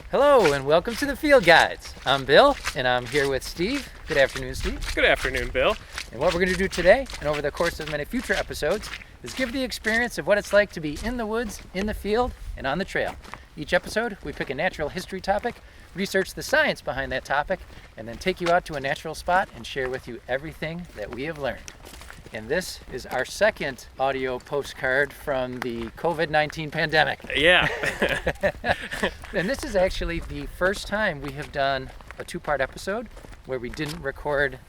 Hello and welcome to the Field Guides. I'm Bill and I'm here with Steve. Good afternoon, Steve. Good afternoon, Bill. And what we're going to do today and over the course of many future episodes is give the experience of what it's like to be in the woods, in the field, and on the trail. Each episode, we pick a natural history topic, research the science behind that topic, and then take you out to a natural spot and share with you everything that we have learned. And this is our second audio postcard from the COVID-19 pandemic. Yeah. And this is actually the first time we have done a two-part episode where we didn't record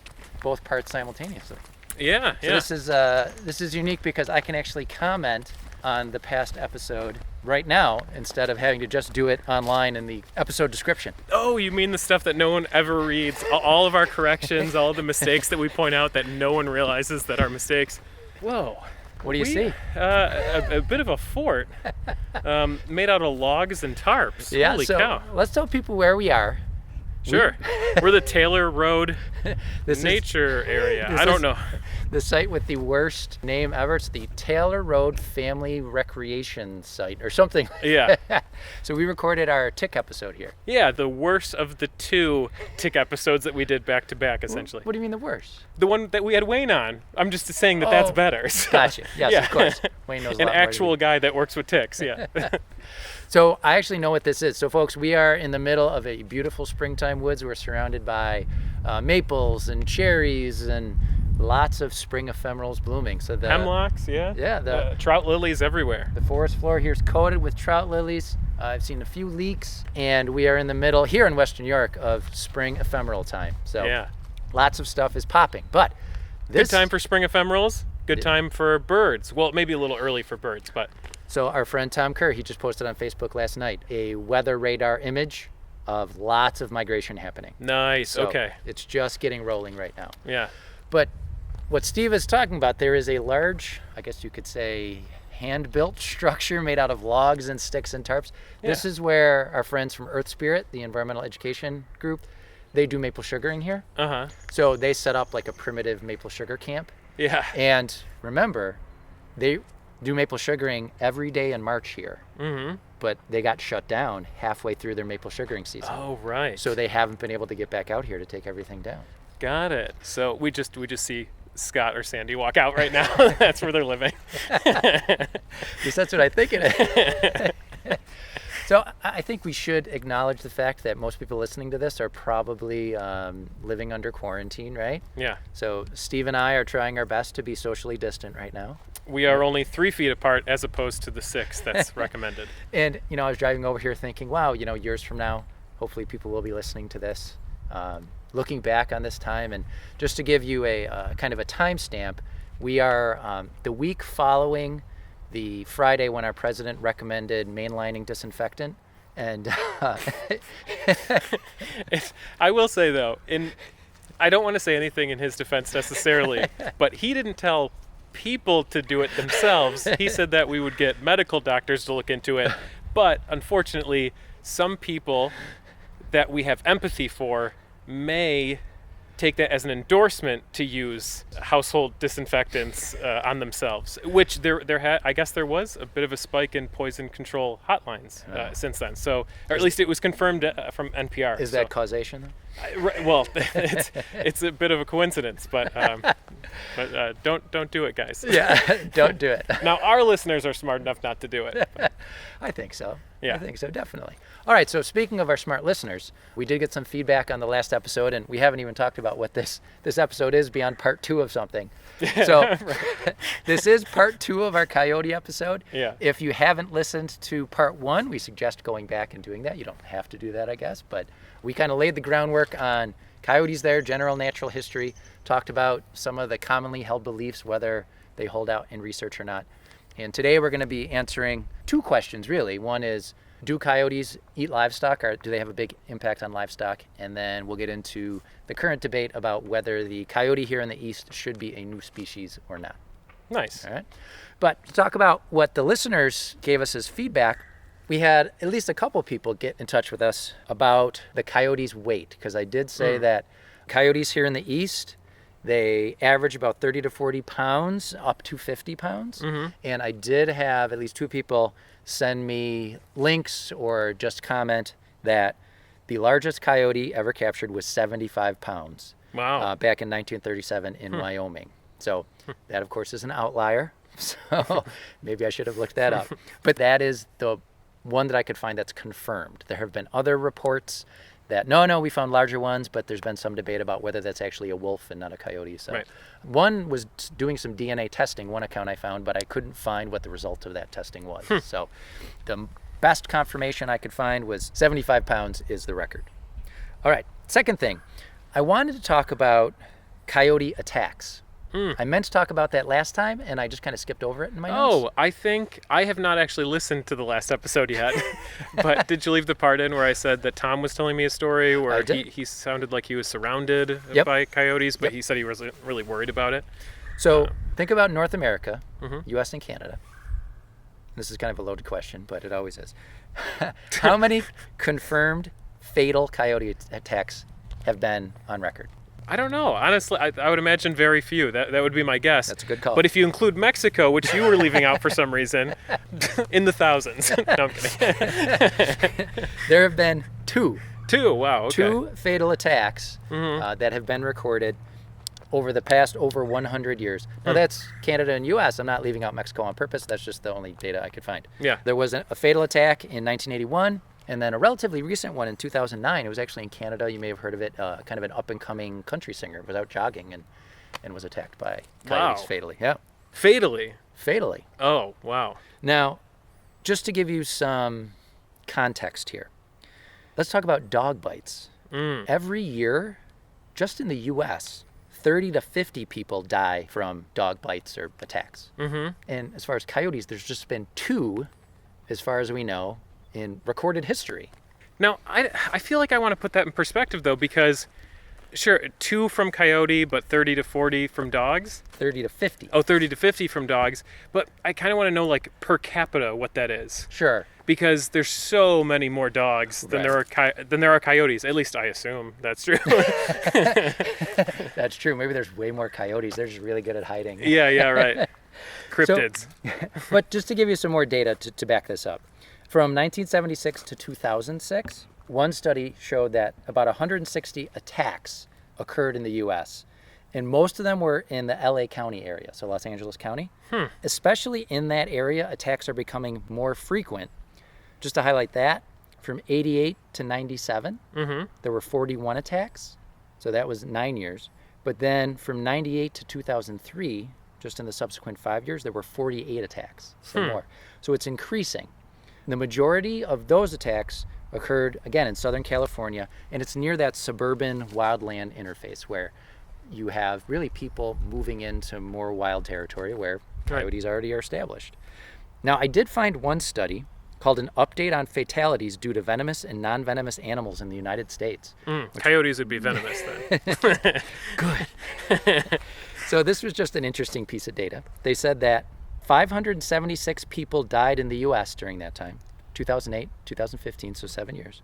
both parts simultaneously. Yeah. So this is unique because I can actually comment on the past episode right now instead of having to just do it online in the episode description. Oh, you mean the stuff that no one ever reads? All of our corrections, all of the mistakes that we point out that no one realizes that are mistakes. Whoa. What do you see? A bit of a fort made out of logs and tarps. Yeah, Holy so cow. let's tell people where we are. Sure. We're the Taylor Road This nature area. this I don't is- know. The site with the worst name ever. It's the Taylor Road Family Recreation Site or something. Yeah. So we recorded our tick episode here. Yeah, the worst of the two tick episodes that we did back to back, essentially. What do you mean the worst? The one that we had Wayne on. I'm just saying that that's Oh, better. So, Gotcha. Yes, yeah. of course. Wayne knows a An lot more than actual me. guy that works with ticks, yeah. So I actually know what this is. So folks, we are in the middle of a beautiful springtime woods. We're surrounded by maples and cherries and lots of spring ephemerals blooming. So the Hemlocks, yeah. Yeah, the Trout lilies everywhere. the forest floor here is coated with trout lilies. I've seen a few leeks, and we are in the middle here in Western New York of spring ephemeral time. So Yeah. lots of stuff is popping. But this Good time for spring ephemerals. Good time for birds. Well, maybe a little early for birds, but So our friend Tom Kerr, he just posted on Facebook last night a weather radar image of lots of migration happening. nice. So Okay. it's just getting rolling right now. Yeah. But what Steve is talking about, there is a large, I guess you could say, hand-built structure made out of logs and sticks and tarps. This Yeah. is where our friends from Earth Spirit, the environmental education group, they do maple sugaring here. Uh-huh. So they set up like a primitive maple sugar camp. Yeah. And remember, they do maple sugaring every day in March here. Mm-hmm. But they got shut down halfway through their maple sugaring season. Oh, right. So they haven't been able to get back out here to take everything down. Got it. So we just see Scott or Sandy walk out right now. That's where they're living. At least that's what I think it is. So I think we should acknowledge the fact that most people listening to this are probably living under quarantine, right? Yeah. So Steve and I are trying our best to be socially distant right now. We are only 3 feet apart as opposed to the 6 that's recommended. And, I was driving over here thinking, wow, years from now, hopefully people will be listening to this, looking back on this time. And just to give you a kind of a timestamp, we are the week following the Friday when our president recommended mainlining disinfectant. And I will say, though, I don't want to say anything in his defense necessarily, but he didn't tell people to do it themselves. He said that we would get medical doctors to look into it, but unfortunately, some people that we have empathy for may take that as an endorsement to use household disinfectants on themselves, which I guess there was a bit of a spike in poison control hotlines since then. So, or at least it was confirmed from NPR. is that causation, though? Well, it's a bit of a coincidence, but don't do it, guys. Yeah, don't do it. Now, our listeners are smart enough not to do it. I think so. Yeah. I think so, definitely. All right, so speaking of our smart listeners, we did get some feedback on the last episode, and we haven't even talked about what this episode is beyond part 2 of something. So this is part 2 of our coyote episode. Yeah. If you haven't listened to part 1, we suggest going back and doing that. You don't have to do that, I guess, but we kind of laid the groundwork on coyotes there, general natural history, talked about some of the commonly held beliefs, whether they hold out in research or not. And today we're going to be answering 2 questions, really. One is, do coyotes eat livestock, or do they have a big impact on livestock? And then we'll get into the current debate about whether the coyote here in the East should be a new species or not. Nice. All right. But to talk about what the listeners gave us as feedback, we had at least a couple people get in touch with us about the coyote's weight, because I did say that coyotes here in the East, they average about 30 to 40 pounds, up to 50 pounds. Mm-hmm. And I did have at least 2 people send me links or just comment that the largest coyote ever captured was 75 pounds. Wow. Back in 1937 in Wyoming. So that, of course, is an outlier. So maybe I should have looked that up. But that is the one that I could find that's confirmed. There have been other reports that, no, we found larger ones, but there's been some debate about whether that's actually a wolf and not a coyote. So Right. one was doing some DNA testing, one account I found, but I couldn't find what the result of that testing was. So the best confirmation I could find was 75 pounds is the record. All right, second thing. I wanted to talk about coyote attacks. I meant to talk about that last time, and I just kind of skipped over it in my notes. Oh, I think I have not actually listened to the last episode yet. But did you leave the part in where I said that Tom was telling me a story where I did. he sounded like he was surrounded Yep. by coyotes, but Yep. he said he wasn't really worried about it? So think about North America, U.S. and Canada. This is kind of a loaded question, but it always is. How many confirmed fatal coyote attacks have been on record? I don't know. Honestly, I would imagine very few. That would be my guess. That's a good call. But if you include Mexico, which you were leaving out for some reason, in the thousands. No, I'm kidding. There have been two Wow. Okay. two fatal attacks that have been recorded over the past over 100 years. Now that's Canada and U.S. I'm not leaving out Mexico on purpose. That's just the only data I could find. Yeah. There was a fatal attack in 1981, and then a relatively recent one in 2009. It was actually in Canada. You may have heard of it. Kind of an up-and-coming country singer was out jogging and was attacked by coyotes Wow. fatally. Yeah, Fatally. fatally. Oh, wow. Now, just to give you some context here, let's talk about dog bites. Every year, just in the U.S., 30 to 50 people die from dog bites or attacks. And as far as coyotes, there's just been two, as far as we know, in recorded history. Now, I feel like I want to put that in perspective, though, because, sure, 2 from coyote, but 30 to 40 from dogs. 30 to 50. Oh, 30 to 50 from dogs. But I kind of want to know, like, per capita what that is. Sure. Because there's so many more dogs than there are coyotes. At least I assume that's true. That's true. Maybe there's way more coyotes. They're just really good at hiding. Yeah, right. Cryptids. But just to give you some more data to back this up, from 1976 to 2006, one study showed that about 160 attacks occurred in the U.S., and most of them were in the LA County area, so Los Angeles County. Especially in that area, attacks are becoming more frequent. Just to highlight that, from 88 to 97, there were 41 attacks, so that was 9 years. But then from 98 to 2003, just in the subsequent 5 years, there were 48 attacks, so more. So it's increasing. The majority of those attacks occurred, again, in Southern California, and it's near that suburban wildland interface where you have really people moving into more wild territory where coyotes already are established. Now, I did find one study called An Update on Fatalities Due to Venomous and Non-Venomous Animals in the United States. Coyotes would be venomous then. Good. So this was just an interesting piece of data. They said that 576 people died in the U.S. during that time, 2008, 2015, so 7 years,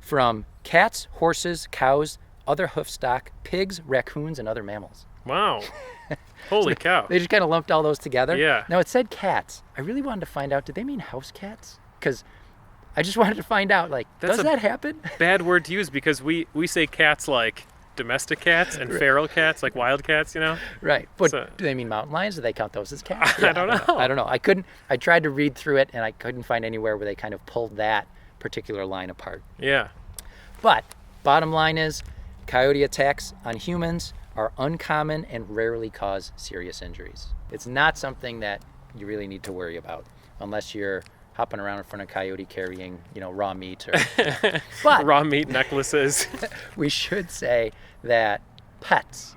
from cats, horses, cows, other hoof stock, pigs, raccoons, and other mammals. Wow. Holy cow. They just kind of lumped all those together. Yeah. Now, it said cats. I really wanted to find out, did they mean house cats? Because I just wanted to find out, like, That's does that happen? Bad word to use because we say cats like domestic cats and feral cats like wild cats, you know? Right. But So- do they mean mountain lions? Do they count those as cats? I don't know. I don't know. I tried to read through it, and I couldn't find anywhere where they kind of pulled that particular line apart. Yeah. But bottom line is, coyote attacks on humans are uncommon and rarely cause serious injuries. It's not something that you really need to worry about unless you're hopping around in front of a coyote carrying, raw meat. But Raw meat necklaces. we should say that pets,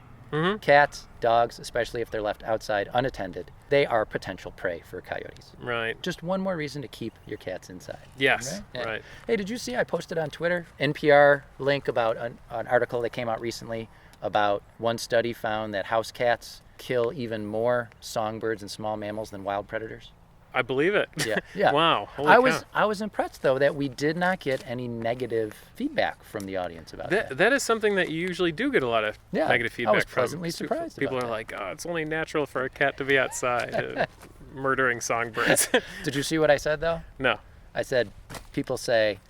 cats, dogs, especially if they're left outside unattended, they are potential prey for coyotes. Right. Just one more reason to keep your cats inside. Yes. Yeah. Right. Hey, did you see I posted on Twitter NPR link about an article that came out recently about one study found that house cats kill even more songbirds and small mammals than wild predators? I believe it. Yeah. Wow. Holy cow. I was impressed though that we did not get any negative feedback from the audience about that. That is something that you usually do get a lot of Yeah, negative I feedback was from. pleasantly surprised People about are that. like, oh, it's only natural for a cat to be outside murdering songbirds. Did you see what I said though? No. I said people say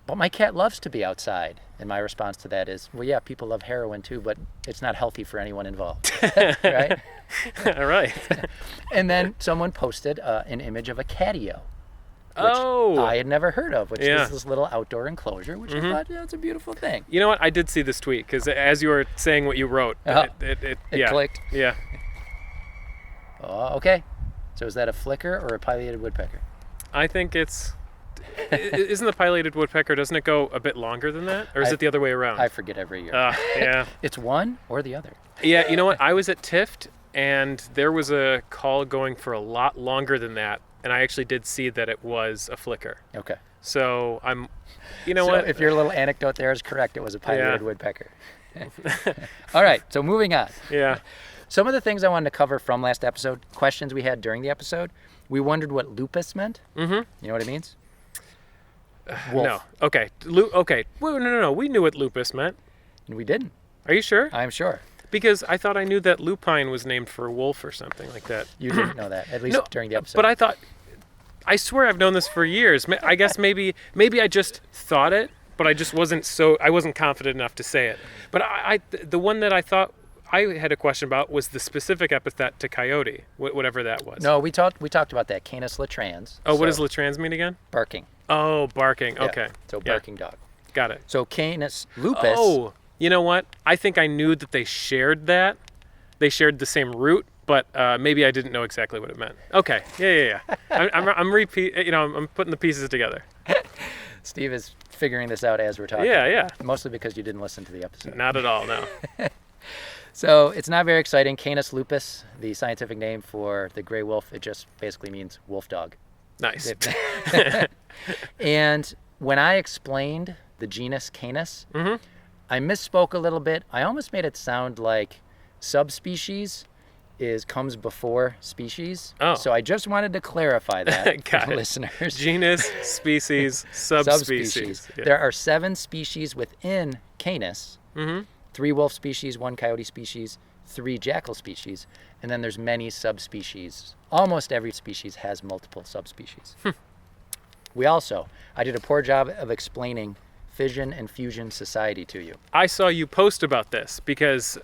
but my cat loves to be outside. And my response to that is, well, yeah, people love heroin too, but it's not healthy for anyone involved, right? All right. And then someone posted an image of a catio, which Oh. I had never heard of, which Yeah. is this little outdoor enclosure, which I thought, yeah, it's a beautiful thing. You know what? I did see this tweet because as you were saying what you wrote, It yeah. clicked. Yeah. Oh, okay. So is that a flicker or a pileated woodpecker? I think it's. Isn't the pileated woodpecker, doesn't it go a bit longer than that? Or is it the other way around? I forget every year. Yeah. It's one or the other. Yeah, you know what? I was at Tift, and there was a call going for a lot longer than that, and I actually did see that it was a flicker. Okay. So you know So what? if your little anecdote there is correct, it was a pileated Yeah. woodpecker. All right, so moving on. Yeah. Some of the things I wanted to cover from last episode, questions we had during the episode, we wondered what lupus meant. Mm-hmm. You know what it means? Wolf. No. Okay. Okay. Well, no. We knew what lupus meant. And we didn't. Are you sure? I'm sure. Because I thought I knew that lupine was named for a wolf or something like that. You didn't know that, at least No, during the episode. But I swear I've known this for years. I guess maybe I just thought it, but I just I wasn't confident enough to say it. But the one that I thought I had a question about was the specific epithet to coyote, whatever that was. No, we talked about that. Canis latrans. Oh, what does latrans mean again? Barking. Oh, barking. Yeah. Okay. So Yeah. barking dog. Got it. So Canis lupus. Oh, you know what? I think I knew that they shared that. They shared the same root, but maybe I didn't know exactly what it meant. Okay. Yeah. I'm putting the pieces together. Steve is figuring this out as we're talking. Yeah. Mostly because you didn't listen to the episode. Not at all, no. So it's not very exciting. Canis lupus, the scientific name for the gray wolf, it just basically means wolf dog. Nice. And when I explained the genus Canis, I misspoke a little bit. I almost made it sound like subspecies comes before species. Oh. So I just wanted to clarify that Got for it. listeners. Genus, species, subspecies. Yeah. There are 7 species within Canis. 3 wolf species, 1 coyote species, 3 jackal species, and then there's many subspecies. Almost every species has multiple subspecies. I did a poor job of explaining fission and fusion society to you. I saw you post about this because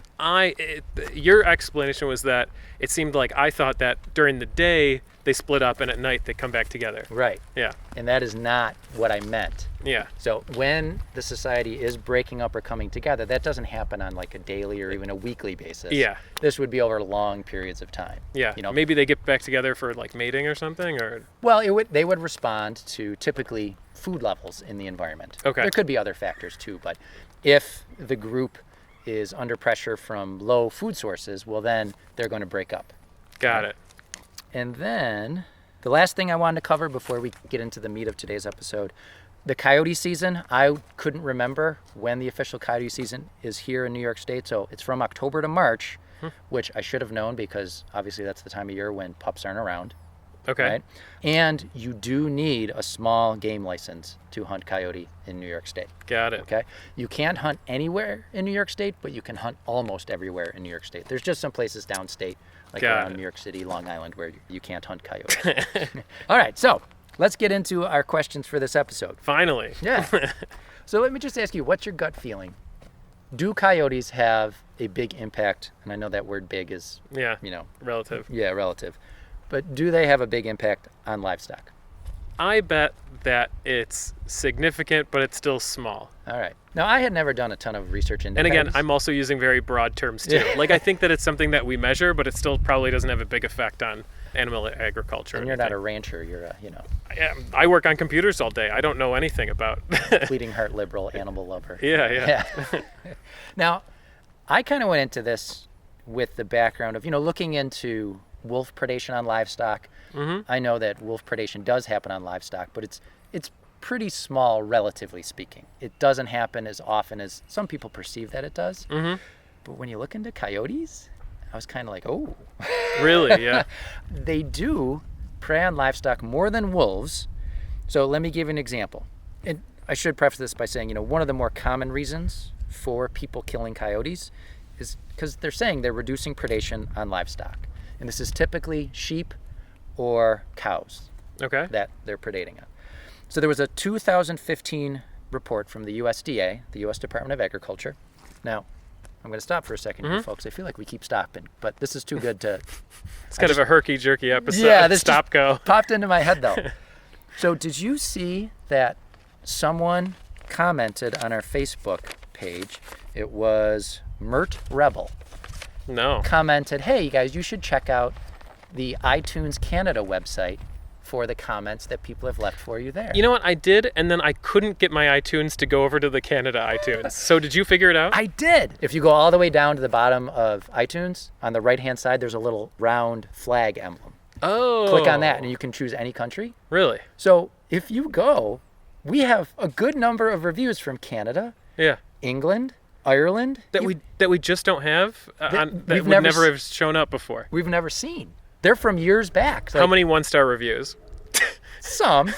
your explanation was that it seemed like I thought that during the day they split up and at night they come back together. Right. Yeah. And that is not what I meant. Yeah. So when the society is breaking up or coming together, that doesn't happen on like a daily or even a weekly basis. Yeah. This would be over long periods of time. Yeah. You know, Maybe they get back together for like mating or something, or well, they would respond to typically food levels in the environment. Okay. There could be other factors too, but if the group is under pressure from low food sources, well then they're going to break up. got it. And then the last thing I wanted to cover before we get into the meat of today's episode, the coyote season. I couldn't remember when the official coyote season is here in New York State. So it's from October to March, which I should have known because obviously that's the time of year when pups aren't around. Okay. Right? And you do need a small game license to hunt coyote in New York State. Got it. Okay? You can't hunt anywhere in New York State, but you can hunt almost everywhere in New York State. There's just some places downstate, like Got around it. New York City, Long Island, where you can't hunt coyotes. All right, so let's get into our questions for this episode. Finally. Yeah. So let me just ask you, what's your gut feeling? Do coyotes have a big impact? And I know that word big is, Yeah. relative. Relative. But do they have a big impact on livestock? I bet that it's significant, but it's still small. All right. Now, I had never done a ton of research into And again, coyotes. I'm also using very broad terms too. Yeah. Like I think that it's something that we measure, but it still probably doesn't have a big effect on animal agriculture. And you're not a rancher, you're a, I work on computers all day. I don't know anything about. bleeding heart liberal animal lover. Yeah. Now, I kind of went into this with the background of, looking into wolf predation on livestock. I know that wolf predation does happen on livestock, but it's pretty small, relatively speaking. It doesn't happen as often as some people perceive that it does. But when you look into coyotes, I was kind of like, oh. Really? Yeah. They do prey on livestock more than wolves. So let me give you an example. And I should preface this by saying, one of the more common reasons for people killing coyotes is because they're saying they're reducing predation on livestock. And this is typically sheep or cows Okay. that they're predating on. So there was a 2015 report from the USDA, the U.S. Department of Agriculture. Now, I'm going to stop for a second here, folks. I feel like we keep stopping, but this is too good to... It's kind of a herky-jerky episode. Yeah, this Stop, go. popped into my head, though. So did you see that someone commented on our Facebook page? It was Mert Rebel. No. Commented, hey, you guys, you should check out the iTunes Canada website for the comments that people have left for you there. You know what? I did, and then I couldn't get my iTunes to go over to the Canada iTunes. So did you figure it out? I did. If you go all the way down to the bottom of iTunes, on the right-hand side, there's a little round flag emblem. Oh. Click on that, and you can choose any country. Really? So if you go, we have a good number of reviews from Canada, Yeah. England, Ireland. That we just don't have? That we've would never never have shown up before. We've never seen. They're from years back. How many one-star reviews? Some.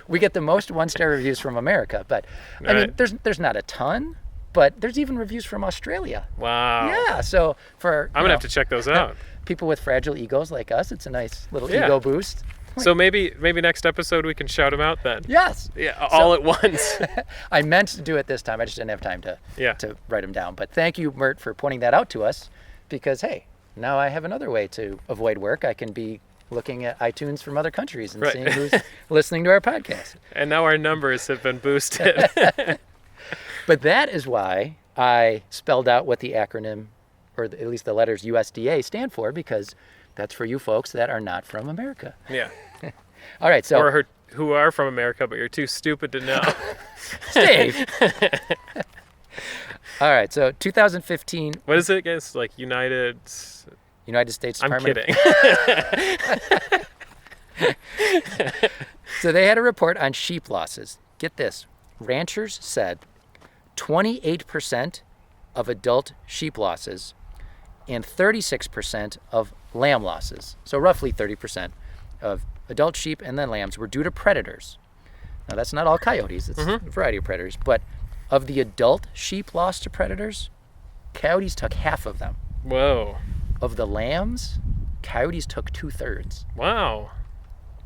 We get the most one-star reviews from America, but I mean, Right. there's not a ton, but there's even reviews from Australia. Wow. Yeah, so for I'm going to have to check those out. people with fragile egos like us, it's a nice little Yeah. ego boost. So maybe next episode we can shout them out then. Yes. Yeah, all at once. I meant to do it this time. I just didn't have time to write them down. But thank you, Mert, for pointing that out to us because, hey, now I have another way to avoid work. I can be looking at iTunes from other countries and Right. seeing who's listening to our podcast. And now our numbers have been boosted. But that is why I spelled out what the acronym, or at least the letters USDA stand for, because that's for you folks that are not from America. Yeah. All right, so Or who are from America, but you're too stupid to know. Steve. All right, so 2015 What is it again? It's like United States I'm Department. kidding. So they had a report on sheep losses. Get this. Ranchers said 28% of adult sheep losses and 36% of lamb losses. So roughly 30% of adult sheep and then lambs were due to predators. Now that's not all coyotes, it's a variety of predators, but of the adult sheep lost to predators, coyotes took half of them. Whoa. Of the lambs, coyotes took 2/3. Wow.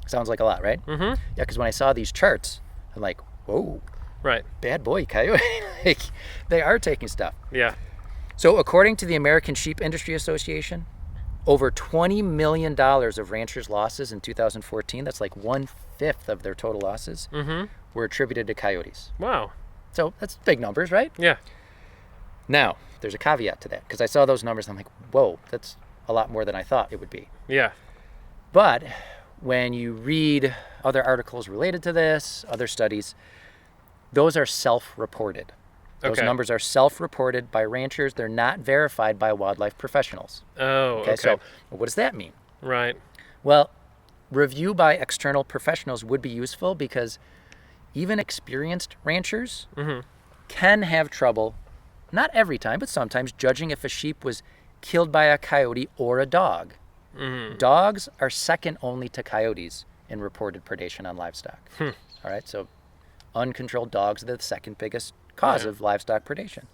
Sounds like a lot, right? Mm-hmm. Yeah, because when I saw these charts, I'm like, whoa, Right. bad boy, coyote. Like, they are taking stuff. Yeah. So according to the American Sheep Industry Association, over $20 million of ranchers' losses in 2014, that's like 1/5 of their total losses, were attributed to coyotes. Wow. So that's big numbers, right? Yeah. Now, there's a caveat to that, because I saw those numbers and I'm like, whoa, that's a lot more than I thought it would be. Yeah. But when you read other articles related to this, other studies, those are self-reported. Those Okay. numbers are self-reported by ranchers. They're not verified by wildlife professionals. Oh, okay. So what does that mean? Right. Well, review by external professionals would be useful because even experienced ranchers can have trouble, not every time, but sometimes, judging if a sheep was killed by a coyote or a dog. Dogs are second only to coyotes in reported predation on livestock. All right, so uncontrolled dogs are the second biggest cause of livestock predation.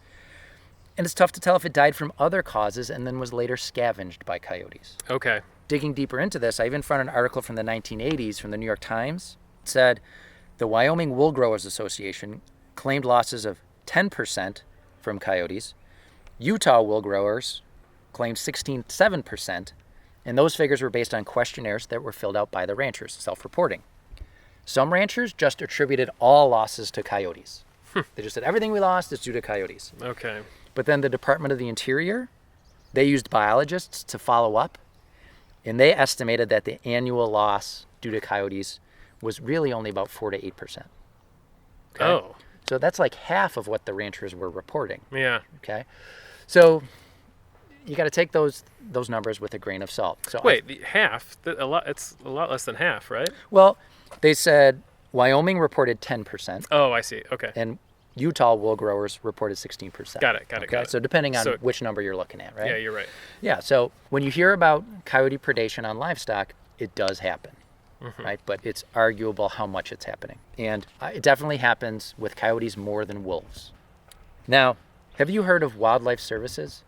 And it's tough to tell if it died from other causes and then was later scavenged by coyotes. Okay. Digging deeper into this, I even found an article from the 1980s from the New York Times. It said the Wyoming Wool Growers Association claimed losses of 10% from coyotes. Utah wool growers claimed 7%, and those figures were based on questionnaires that were filled out by the ranchers, self-reporting. Some ranchers just attributed all losses to coyotes. They just said everything we lost is due to coyotes. Okay. But then the Department of the Interior, they used biologists to follow up, and they estimated that the annual loss due to coyotes was really only about 4 to 8%. Okay? Oh. So that's like half of what the ranchers were reporting. Yeah. Okay, so you got to take those numbers with a grain of salt. So Wait, half? It's a lot less than half, right? well, they said Wyoming reported 10%, Oh, I see. Okay. and Utah wool growers reported 16%. Got it. Okay, Got it. so depending on So- which number you're looking at, right? Yeah, you're right. Yeah, so when you hear about coyote predation on livestock, it does happen, right? But it's arguable how much it's happening. And it definitely happens with coyotes more than wolves. Now, have you heard of Wildlife Services?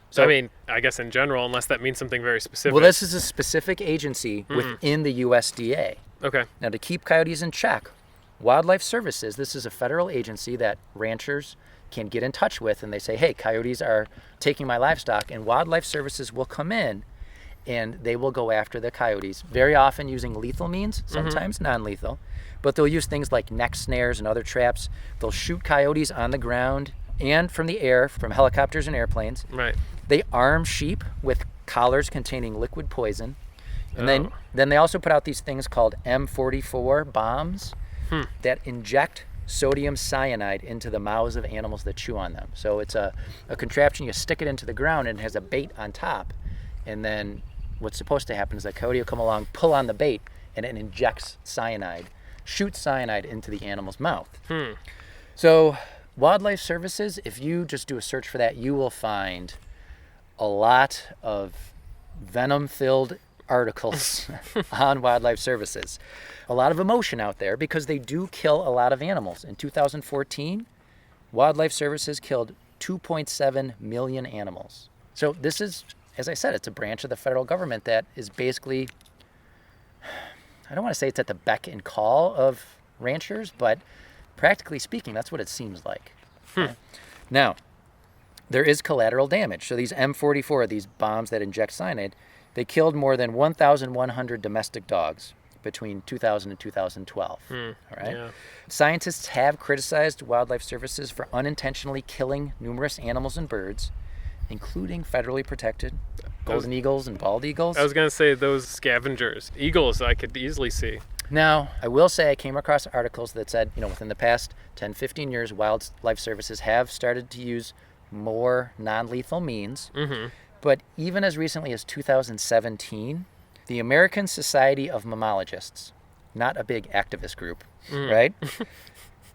So, I mean, I guess in general, unless that means something very specific. Well, this is a specific agency within the USDA. Okay. Now, to keep coyotes in check, Wildlife Services, this is a federal agency that ranchers can get in touch with, and they say, hey, coyotes are taking my livestock, and Wildlife Services will come in and they will go after the coyotes, very often using lethal means, sometimes non-lethal, but they'll use things like neck snares and other traps. They'll shoot coyotes on the ground and from the air, from helicopters and airplanes. Right. They arm sheep with collars containing liquid poison. And then they also put out these things called M44 bombs that inject sodium cyanide into the mouths of animals that chew on them. So it's a contraption. You stick it into the ground and it has a bait on top. And then what's supposed to happen is that coyote will come along, pull on the bait, and it injects cyanide, shoots cyanide into the animal's mouth. So Wildlife Services, if you just do a search for that, you will find a lot of venom-filled articles on Wildlife Services. A lot of emotion out there because they do kill a lot of animals. In 2014, Wildlife Services killed 2.7 million animals. So this is, as I said, it's a branch of the federal government that is basically, I don't want to say it's at the beck and call of ranchers, but practically speaking, that's what it seems like. Okay? Now, there is collateral damage. So these M44, these bombs that inject cyanide, they killed more than 1,100 domestic dogs between 2000 and 2012. All right. Yeah. Scientists have criticized Wildlife Services for unintentionally killing numerous animals and birds, including federally protected golden eagles and bald eagles. I was going to say those scavengers. Eagles, I could easily see. Now, I will say I came across articles that said, within the past 10, 15 years, Wildlife Services have started to use more non-lethal means. But even as recently as 2017, the American Society of Mammalogists, not a big activist group, right?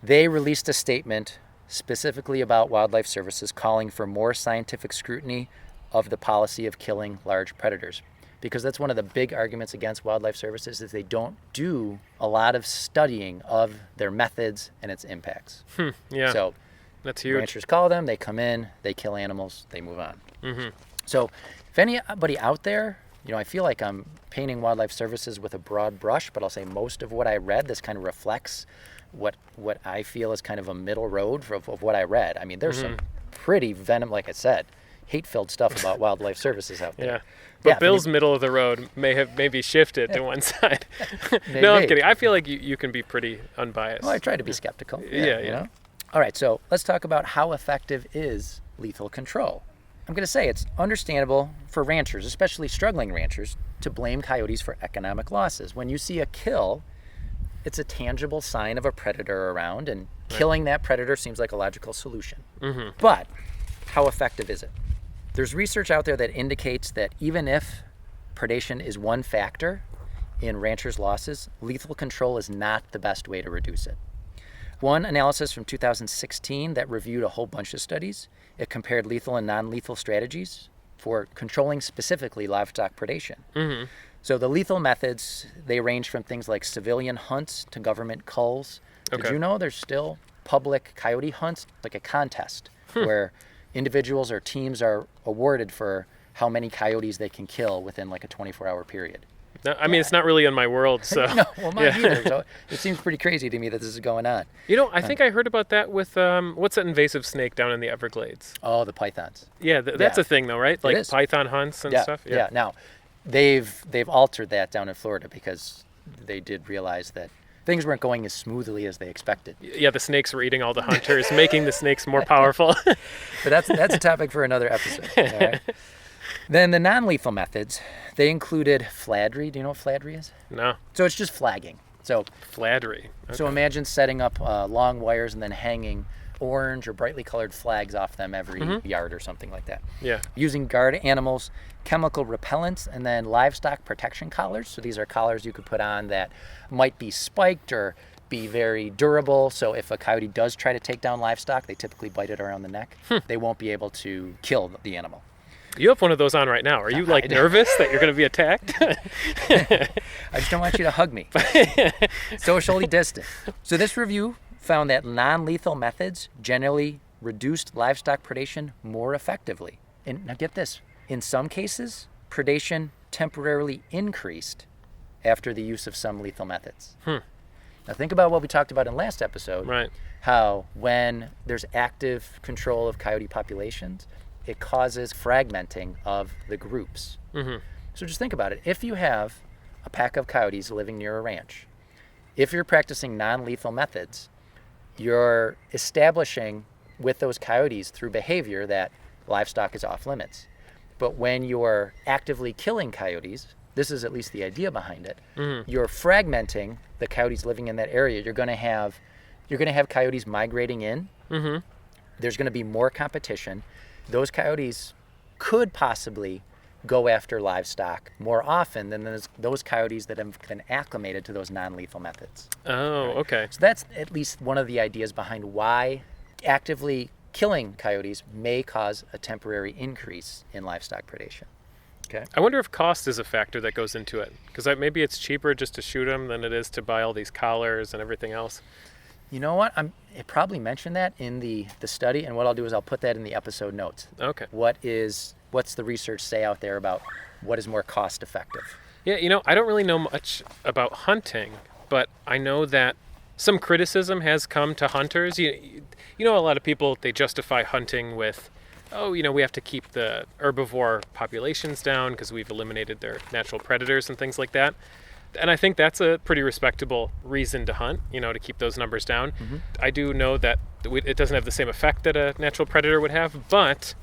They released a statement specifically about Wildlife Services calling for more scientific scrutiny of the policy of killing large predators. Because that's one of the big arguments against Wildlife Services is they don't do a lot of studying of their methods and its impacts. Yeah, So that's huge. ranchers call them, they come in, they kill animals, they move on. So if anybody out there, I feel like I'm painting Wildlife Services with a broad brush, but I'll say most of what I read, this kind of reflects what I feel is kind of a middle road of what I read. I mean, there's some pretty like I said, hate-filled stuff about Wildlife Services out there. Yeah. But Bill's middle of the road maybe shifted to one side. No, I'm kidding. I feel like you can be pretty unbiased. Well, I try to be skeptical. Yeah. All right, so let's talk about how effective is lethal control. I'm going to say it's understandable for ranchers, especially struggling ranchers, to blame coyotes for economic losses. When you see a kill, it's a tangible sign of a predator around, and killing that predator seems like a logical solution. But how effective is it? There's research out there that indicates that even if predation is one factor in ranchers' losses, lethal control is not the best way to reduce it. One analysis from 2016 that reviewed a whole bunch of studies, it compared lethal and non-lethal strategies for controlling specifically livestock predation. So the lethal methods, they range from things like civilian hunts to government culls. Did you know there's still public coyote hunts, like a contest, where individuals or teams are awarded for how many coyotes they can kill within like a 24-hour period? No, I mean, it's not really in my world, so. No, well, mine either. So it seems pretty crazy to me that this is going on. I think I heard about that with, what's that invasive snake down in the Everglades? Oh, the pythons. Yeah, that's a thing though, right? Like python hunts and stuff? Yeah. Now, they've altered that down in Florida because they did realize that things weren't going as smoothly as they expected. Yeah, the snakes were eating all the hunters, making the snakes more powerful. But that's a topic for another episode. All right? Then the non-lethal methods, they included fladry. Do you know what fladry is? No. So it's just flagging. So fladry. Okay. So imagine setting up long wires and then hanging orange or brightly colored flags off them every yard or something like that. Yeah. Using guard animals, chemical repellents, and then livestock protection collars. So these are collars you could put on that might be spiked or be very durable. So if a coyote does try to take down livestock, they typically bite it around the neck. They won't be able to kill the animal. You have one of those on right now. Are you nervous that you're going to be attacked? I just don't want you to hug me. Socially distant. So this review found that non-lethal methods generally reduced livestock predation more effectively. And now get this, in some cases, predation temporarily increased after the use of some lethal methods. Now Now think about what we talked about in last episode. Right. How when there's active control of coyote populations, it causes fragmenting of the groups. Mm-hmm. So just think about it. If you have a pack of coyotes living near a ranch, if you're practicing non-lethal methods, you're establishing with those coyotes through behavior that livestock is off limits. But when you're actively killing coyotes, this is at least the idea behind it, you're fragmenting the coyotes living in that area. You're going to have coyotes migrating in. Mm-hmm. There's going to be more competition. Those coyotes could possibly go after livestock more often than those coyotes that have been acclimated to those non-lethal methods. Oh, Right? okay. So that's at least one of the ideas behind why actively killing coyotes may cause a temporary increase in livestock predation. Okay. I wonder if cost is a factor that goes into it, because maybe it's cheaper just to shoot them than it is to buy all these collars and everything else. You know what? It probably mentioned that in the study, and what I'll do is I'll put that in the episode notes. Okay. What's the research say out there about what is more cost effective? Yeah, I don't really know much about hunting, but I know that some criticism has come to hunters. You know, a lot of people, they justify hunting with, we have to keep the herbivore populations down because we've eliminated their natural predators and things like that. And I think that's a pretty respectable reason to hunt, to keep those numbers down. Mm-hmm. I do know that it doesn't have the same effect that a natural predator would have, but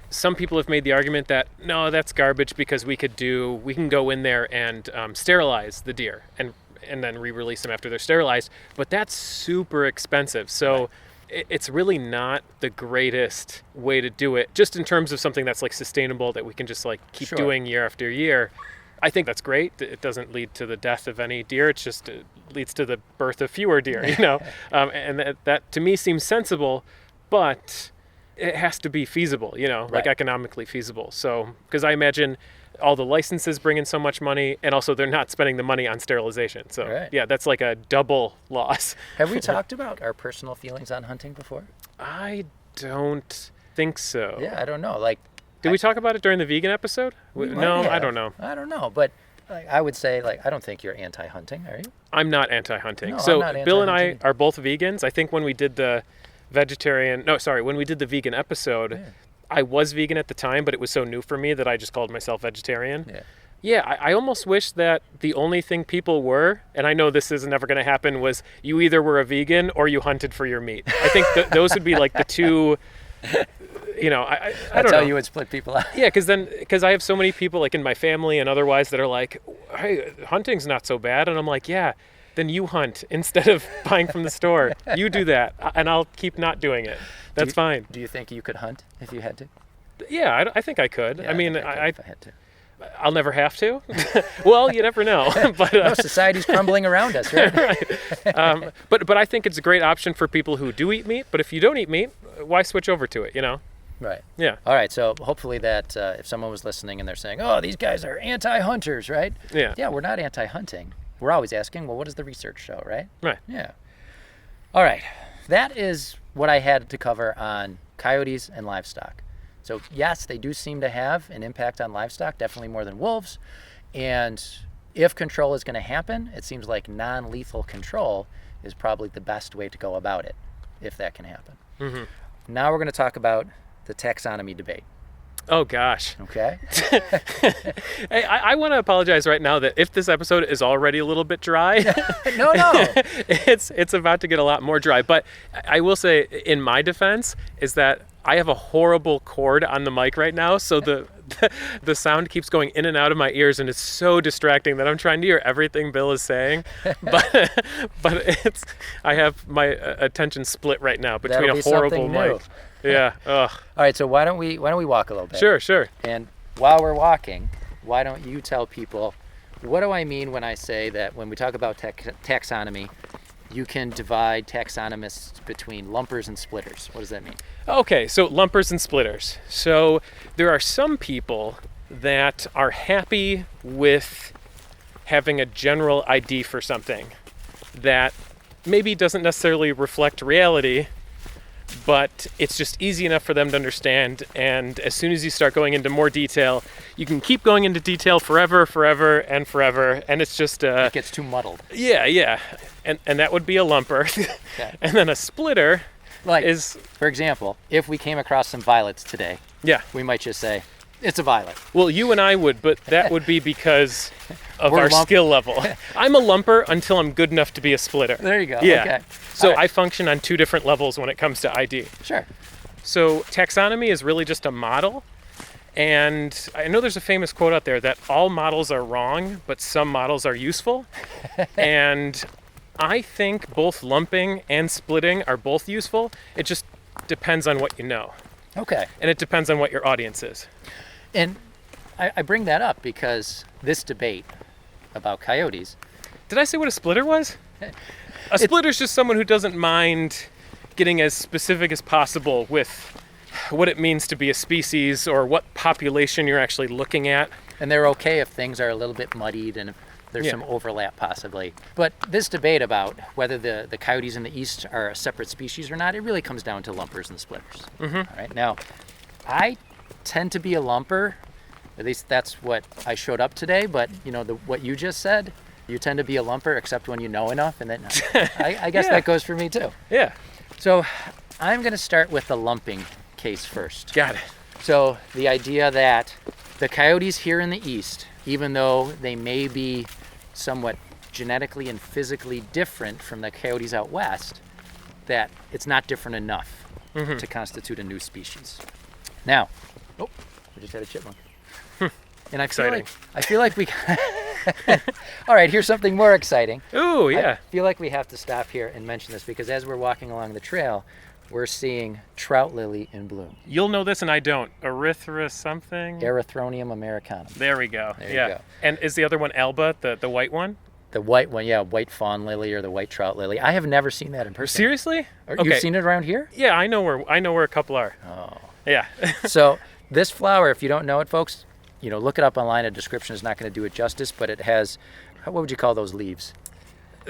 some people have made the argument that, no, that's garbage because we can go in there and sterilize the deer and then re-release them after they're sterilized. But that's super expensive. So it's really not the greatest way to do it, just in terms of something that's like sustainable that we can just like keep doing year after year. I think that's great. It doesn't lead to the death of any deer. It leads to the birth of fewer deer, and that to me seems sensible, but it has to be feasible, like economically feasible. So, because I imagine all the licenses bring in so much money, and also they're not spending the money on sterilization. So, yeah, that's like a double loss. Have we talked about our personal feelings on hunting before? I don't think so. Yeah, I don't know. Did we talk about it during the vegan episode? No, I don't know. I don't know, but I would say, I don't think you're anti-hunting, are you? I'm not anti-hunting. No, so I'm not anti-hunting. Bill and I are both vegans. I think when we did the vegan episode, I was vegan at the time, but it was so new for me that I just called myself vegetarian. Yeah, I almost wish that the only thing people were, and I know this is never going to happen, was you either were a vegan or you hunted for your meat. I think those would be like the two... I don't know. That's how you would split people out. Yeah, because I have so many people like in my family and otherwise that are like, hey, hunting's not so bad. And I'm like, yeah, then you hunt instead of buying from the store. You do that, and I'll keep not doing it. That's fine. Do you think you could hunt if you had to? Yeah, I think I could. Yeah, I mean, if I had to. I'll never have to. Well, you never know. But no, society's crumbling around us, right? Right. But I think it's a great option for people who do eat meat. But if you don't eat meat, why switch over to it, Right. Yeah. All right. So hopefully that if someone was listening and they're saying, oh, these guys are anti-hunters, right? Yeah. Yeah, we're not anti-hunting. We're always asking, well, what does the research show, right? Right. Yeah. All right. That is what I had to cover on coyotes and livestock. So yes, they do seem to have an impact on livestock, definitely more than wolves. And if control is going to happen, it seems like non-lethal control is probably the best way to go about it, if that can happen. Mm-hmm. Now we're going to talk about the taxonomy debate. Oh, gosh. Okay. Hey, I want to apologize right now that if this episode is already a little bit dry, No. it's about to get a lot more dry. But I will say, in my defense, is that I have a horrible cord on the mic right now, so the sound keeps going in and out of my ears, and it's so distracting that I'm trying to hear everything Bill is saying. But I have my attention split right now between That'll a be horrible something mic. new. Yeah. Ugh. All right, so why don't we walk a little bit? Sure. And while we're walking, why don't you tell people, what do I mean when I say that when we talk about taxonomy, you can divide taxonomists between lumpers and splitters? What does that mean? Okay, so lumpers and splitters. So there are some people that are happy with having a general ID for something that maybe doesn't necessarily reflect reality, but it's just easy enough for them to understand. And as soon as you start going into more detail, you can keep going into detail forever, and it's just It gets too muddled. yeah, and that would be a lumper. Okay. And then a splitter Like, is for example, if we came across some violets today, yeah. we might just say, it's a violet. Well, you and I would, but that would be because of We're our lump- skill level. I'm a lumper until I'm good enough to be a splitter. There you go. Yeah. Okay. So All right. I function on 2 different levels when it comes to ID. Sure. So taxonomy is really just a model. And I know there's a famous quote out there that all models are wrong, but some models are useful. And I think both lumping and splitting are both useful. It just depends on what you know. Okay. And it depends on what your audience is. And I bring that up because this debate about coyotes, Did I say what a splitter was? A splitter is just someone who doesn't mind getting as specific as possible with what it means to be a species or what population you're actually looking at. and they're okay if things are a little bit muddied and if there's Yeah. some overlap possibly. But this debate about whether the coyotes in the east are a separate species or not, it really comes down to lumpers and splitters. Mm-hmm. All right. Now, I tend to be a lumper. At least that's what I showed up today. But what you just said, you tend to be a lumper, except when you know enough, and then I guess Yeah. that goes for me too. Yeah, So I'm going to start with the lumping case first. got it. So the idea that the coyotes here in the east, even though they may be somewhat genetically and physically different from the coyotes out west, that it's not different enough to constitute a new species. Now, I just had a chipmunk. And I feel like we all right, here's something more exciting. Ooh, yeah. I feel like we have to stop here and mention this because as we're walking along the trail, we're seeing trout lily in bloom. You'll know this and I don't. Erythra something? Erythronium americanum. There we go. There you yeah. go. And is the other one Alba, the white one? The white one, yeah, white fawn lily or the white trout lily. I have never seen that in person. Seriously? You've seen it around here? Yeah, I know where a couple are. Oh. Yeah. So this flower, if you don't know it, folks, look it up online. A description is not going to do it justice, but it has, what would you call those leaves?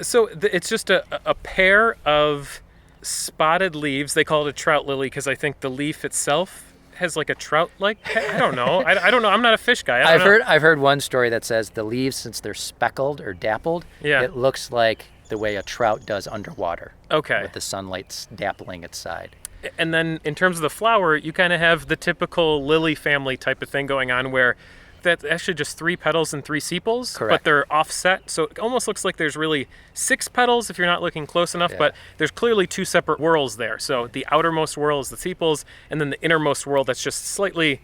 So it's just a pair of spotted leaves. They call it a trout lily because I think the leaf itself has like a trout-like. I don't know. I don't know. I'm not a fish guy. I've heard one story that says the leaves, since they're speckled or dappled, Yeah. it looks like the way a trout does underwater. Okay. With the sunlight dappling its side. And then in terms of the flower, you kind of have the typical lily family type of thing going on where that's actually just 3 petals and 3 sepals, Correct. but they're offset. So it almost looks like there's really 6 petals if you're not looking close enough, Yeah. but there's clearly 2 separate whorls there. So the outermost whorl is the sepals, and then the innermost whorl that's just slightly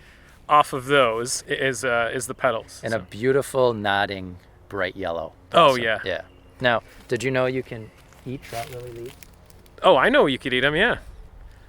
off of those is the petals. And So- a beautiful nodding bright yellow. Oh, blossom. yeah. Yeah. Now, did you know you can eat trout lily leaves? Oh, I know you could eat them, yeah.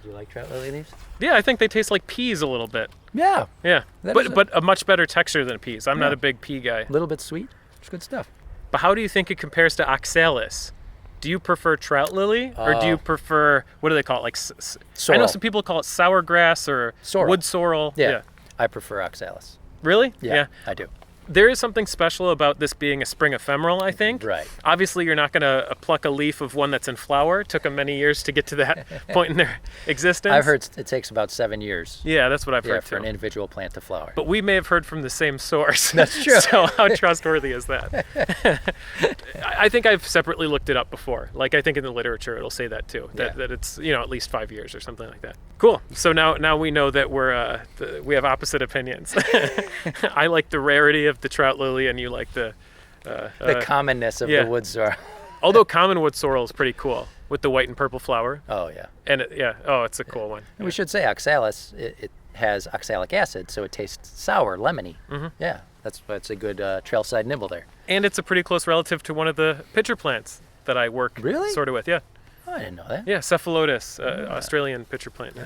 Do you like trout lily leaves? Yeah, I think they taste like peas a little bit. Yeah. Yeah, That is but a much better texture than peas. I'm not Yeah. a big pea guy. A little bit sweet. It's good stuff. But how do you think it compares to oxalis? Do you prefer trout lily or do you prefer, what do they call it? Like, I know Sorrel. some people call it sour grass or Sorrel. wood sorrel. Yeah. I prefer oxalis. Really? Yeah, I do. There is something special about this being a spring ephemeral, I think. Right. Obviously, you're not going to pluck a leaf of one that's in flower. It took them many years to get to that point in their existence. I've heard it takes about 7 years. Yeah, that's what I've heard for too. an individual plant to flower. But we may have heard from the same source. That's true. So how trustworthy is that? I think I've separately looked it up before. Like I think in the literature it'll say that too. That, Yeah. that it's at least 5 years or something like that. Cool. So now we know that we have opposite opinions. I like the rarity of the trout lily, and you like the commonness of yeah. the wood sorrel. although common wood sorrel is pretty cool with the white and purple flower. Oh, yeah. And it's a cool one. And we should say oxalis, it has oxalic acid, so it tastes sour, lemony. Mm-hmm. Yeah, that's a good trailside nibble there. And it's a pretty close relative to one of the pitcher plants that I work Really? sort of with. Yeah. Oh, I didn't know that. Yeah, cephalotus, Australian pitcher plant. Yeah.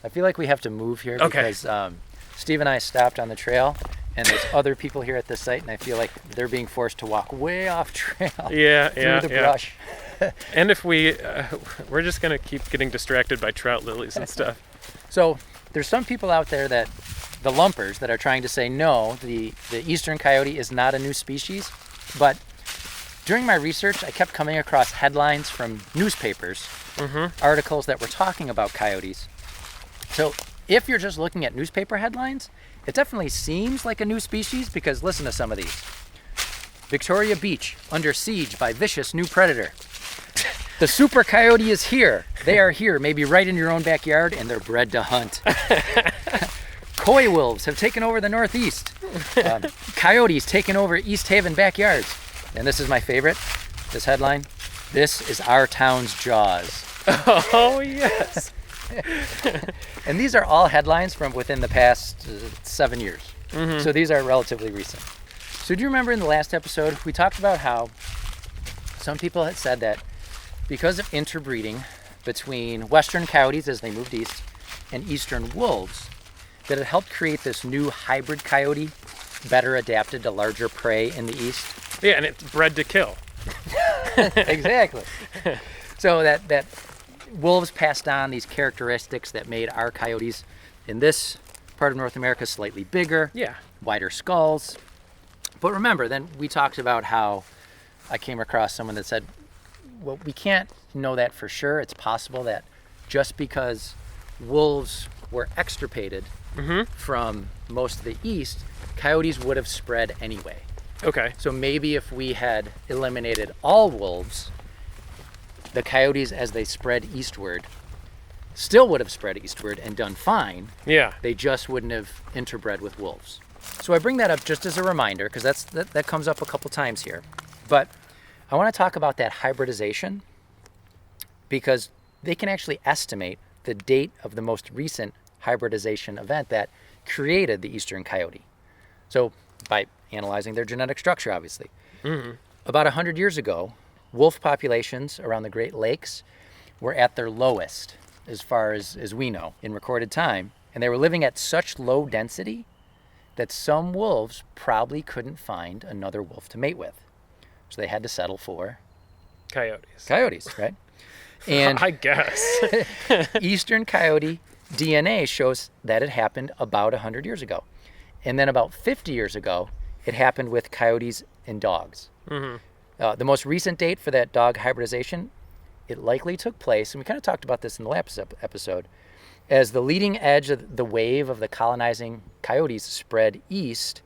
I feel like we have to move here Okay. because Steve and I stopped on the trail, and there's other people here at this site, and I feel like they're being forced to walk way off trail Yeah, through the brush. And if we're just gonna keep getting distracted by trout lilies and stuff. So there's some people out there that, the lumpers, that are trying to say, no, the eastern coyote is not a new species, but during my research, I kept coming across headlines from newspapers, articles that were talking about coyotes. So if you're just looking at newspaper headlines, it definitely seems like a new species because listen to some of these. Victoria Beach, under siege by vicious new predator. The super coyote is here. They are here, maybe right in your own backyard, and they're bred to hunt. Coywolves have taken over the Northeast. Coyotes taken over East Haven backyards. And this is my favorite, this headline. This is our town's Jaws. Oh, yes. And these are all headlines from within the past 7 years. So these are relatively recent. So do you remember in the last episode, we talked about how some people had said that because of interbreeding between western coyotes as they moved east and eastern wolves, that it helped create this new hybrid coyote better adapted to larger prey in the east? Yeah, and it's bred to kill. Exactly. So that wolves passed on these characteristics that made our coyotes in this part of North America slightly bigger, Yeah. wider skulls. But remember, then we talked about how I came across someone that said, well, we can't know that for sure. It's possible that just because wolves were extirpated from most of the east, coyotes would have spread anyway. Okay. So maybe if we had eliminated all wolves, the coyotes as they spread eastward still would have spread eastward and done fine. Yeah. They just wouldn't have interbred with wolves. So I bring that up just as a reminder because that comes up a couple times here. But I want to talk about that hybridization because they can actually estimate the date of the most recent hybridization event that created the eastern coyote. So by analyzing their genetic structure, obviously. About 100 years ago, wolf populations around the Great Lakes were at their lowest as far as we know in recorded time. And they were living at such low density that some wolves probably couldn't find another wolf to mate with. So they had to settle for Coyotes, right? And I guess. eastern coyote DNA shows that it happened about 100 years ago. And then about 50 years ago, it happened with coyotes and dogs. The most recent date for that dog hybridization, it likely took place, and we kind of talked about this in the last episode, as the leading edge of the wave of the colonizing coyotes spread east,